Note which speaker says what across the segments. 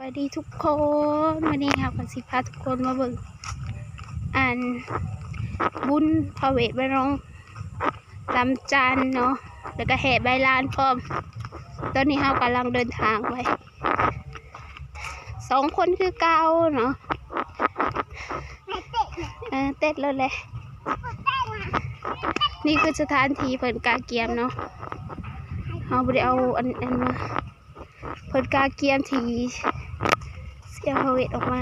Speaker 1: วัสดีทุกคนวันนี้เราก็สิพาทุกคนมาเบิ่งบุญพระเวทบ่น้องลำจันเนาะแล้วก็แห่ใบลานพร้อมตอนนี้เรากำลังเดินทางไป2 คนคือเก่าเนาะเต้นเลยแหละนี่คือสถานที่เพิ่นกาเกียมเนาะเราบ่ได้เอาอันมาเพิ่นกาเกียมที่เสียพระเวทออกมา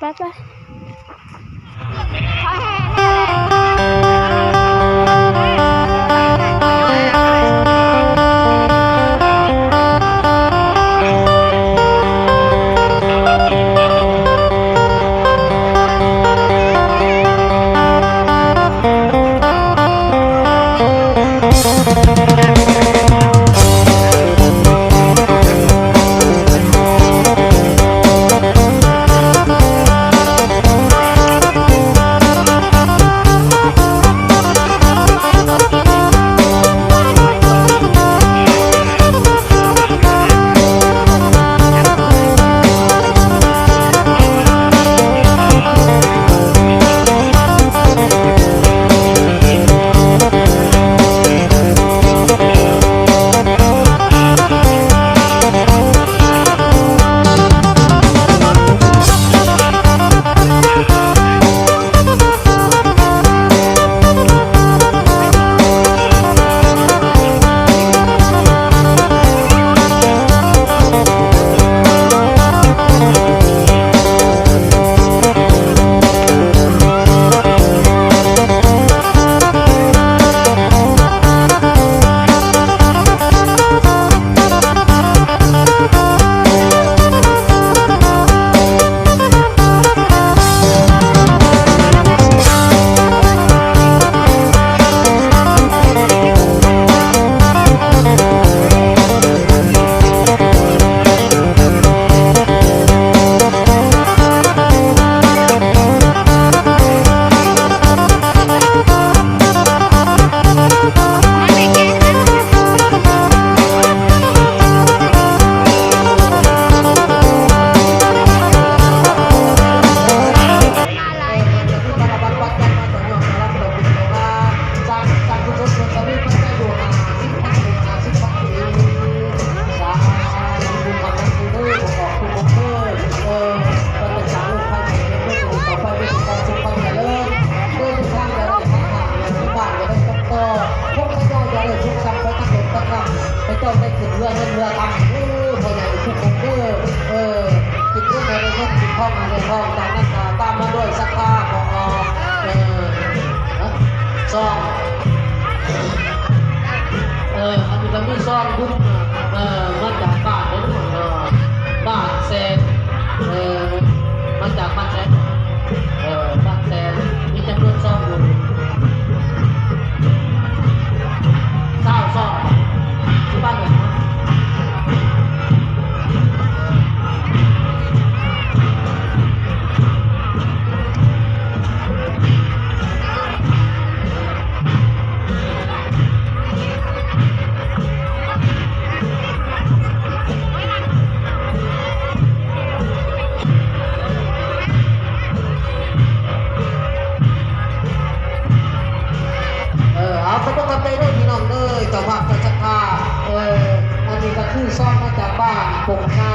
Speaker 1: ไปตามมาด้วยศรัทธาของซองอันนี้ก็มีซองบุญมาจากบ้านเลยบ้านแซนมาจากบ้านแซนบ้านแซนมีจำนวนซองอยู่9 ซองที่บ้านเลยเขาต้องกันไปด้วยพี่น้องเลยเจ้าภาพเจ้าศรัทธาอันนี้ก็คือซ่อมมาจากบ้านปงหน้า